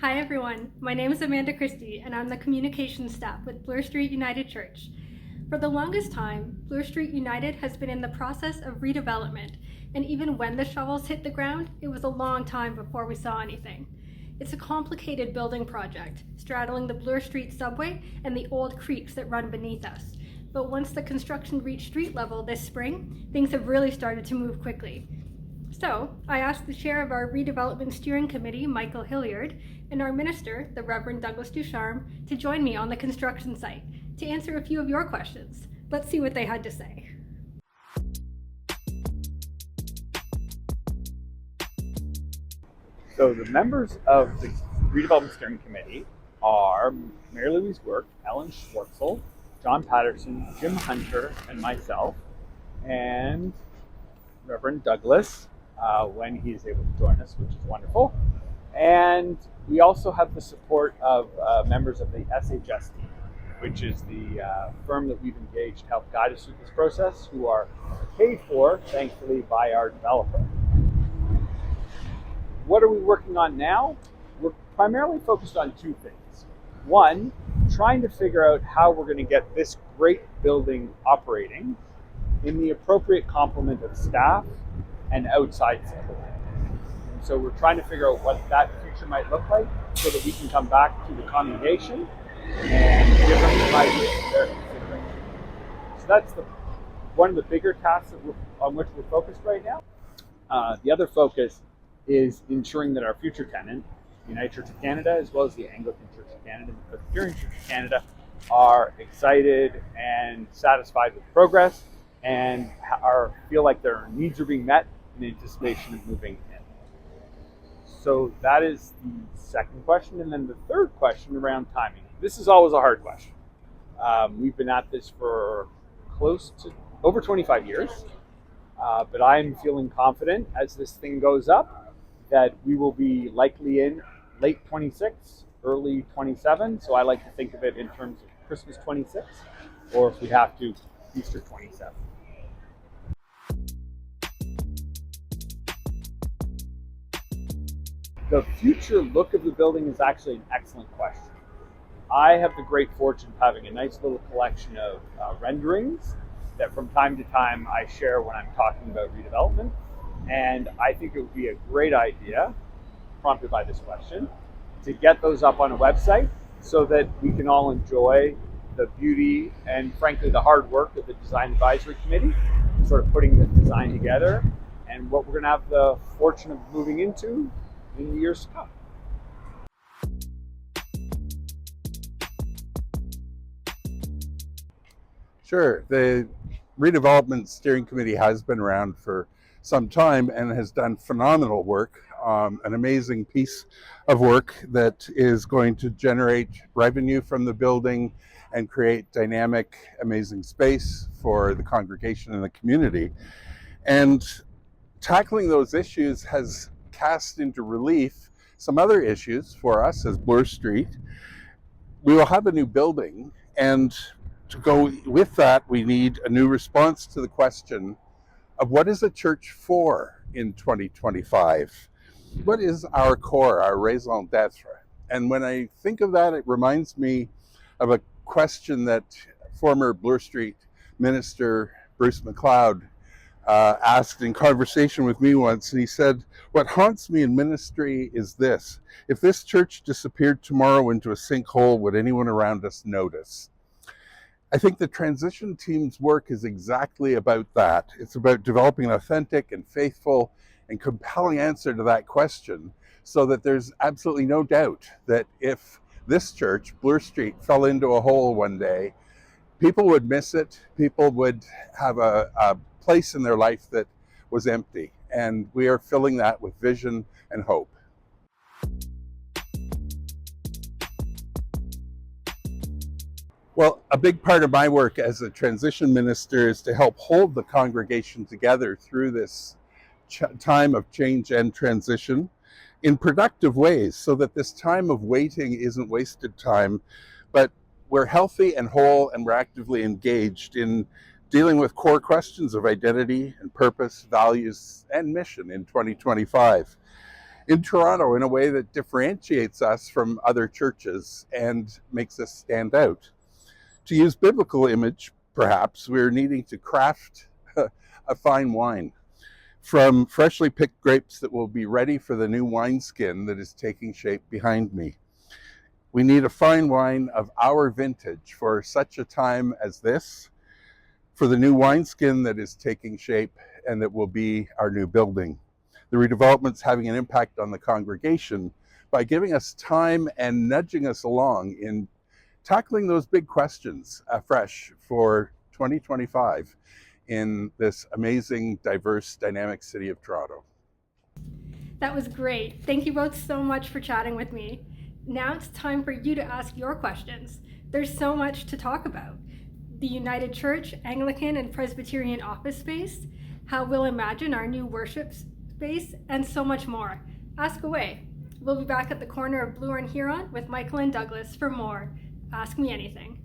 Hi everyone, my name is Amanda Christie and I'm the communications staff with Bloor Street United Church. For the longest time, Bloor Street United has been in the process of redevelopment, and even when the shovels hit the ground, it was a long time before we saw anything. It's a complicated building project, straddling the Bloor Street subway and the old creeks that run beneath us. But once the construction reached street level this spring, things have really started to move quickly. So, I asked the chair of our Redevelopment Steering Committee, Michael Hilliard, and our minister, the Reverend Douglas duCharme, to join me on the construction site to answer a few of your questions. Let's see what they had to say. So the members of the Redevelopment Steering Committee are Mary Louise Work, Ellen Schwartzel, John Patterson, Jim Hunter, and myself, and Reverend Douglas, when he's able to join us, which is wonderful. And we also have the support of members of the SHS team, which is the firm that we've engaged to help guide us through this process, who are paid for, thankfully, by our developer. What are we working on now? We're primarily focused on two things. One, trying to figure out how we're going to get this great building operating in the appropriate complement of staff and outside support. So we're trying to figure out what that future might look like so that we can come back to the congregation and give them the ideas of their consideration. So that's one of the bigger tasks on which we're focused right now. The other focus is ensuring that our future tenant, the United Church of Canada, as well as the Anglican Church of Canada and the Presbyterian Church of Canada, are excited and satisfied with progress and feel like their needs are being met in anticipation of moving in. So that is the second question. And then the third question around timing. This is always a hard question. We've been at this for close to over 25 years, but I'm feeling confident as this thing goes up that we will be likely in late 26, early 27. So I like to think of it in terms of Christmas 26, or if we have to, Easter 27. The future look of the building is actually an excellent question. I have the great fortune of having a nice little collection of renderings that from time to time I share when I'm talking about redevelopment. And I think it would be a great idea, prompted by this question, to get those up on a website so that we can all enjoy the beauty and frankly the hard work of the Design Advisory Committee, sort of putting this design together and what we're going to have the fortune of moving into in the years to come. Sure. The Redevelopment Steering Committee has been around for some time and has done phenomenal work, an amazing piece of work that is going to generate revenue from the building and create dynamic, amazing space for the congregation and the community. And tackling those issues has cast into relief some other issues for us as Bloor Street. We will have a new building, and to go with that, we need a new response to the question of what is a church for in 2025? What is our core, our raison d'etre? And when I think of that, it reminds me of a question that former Bloor Street minister Bruce MacLeod asked in conversation with me once, and he said, "What haunts me in ministry is this: if this church disappeared tomorrow into a sinkhole, would anyone around us notice?" I think the transition team's work is exactly about that. It's about developing an authentic and faithful and compelling answer to that question so that there's absolutely no doubt that if this church, Bloor Street, fell into a hole one day, people would miss it. People would have a place in their life that was empty. And we are filling that with vision and hope. Well, a big part of my work as a transition minister is to help hold the congregation together through this time of change and transition in productive ways so that this time of waiting isn't wasted time, but we're healthy and whole and we're actively engaged in dealing with core questions of identity and purpose, values, and mission in 2025. in Toronto in a way that differentiates us from other churches and makes us stand out. To use biblical image, perhaps, we're needing to craft a fine wine from freshly picked grapes that will be ready for the new wineskin that is taking shape behind me. We need a fine wine of our vintage for such a time as this, for the new wineskin that is taking shape and that will be our new building. The redevelopment's having an impact on the congregation by giving us time and nudging us along in tackling those big questions afresh for 2025 in this amazing, diverse, dynamic city of Toronto. That was great. Thank you both so much for chatting with me. Now it's time for you to ask your questions. There's so much to talk about. The United Church, Anglican, and Presbyterian office space, how we'll imagine our new worship space, and so much more. Ask away. We'll be back at the corner of Bloor and Huron with Michael and Douglas for more Ask Me Anything.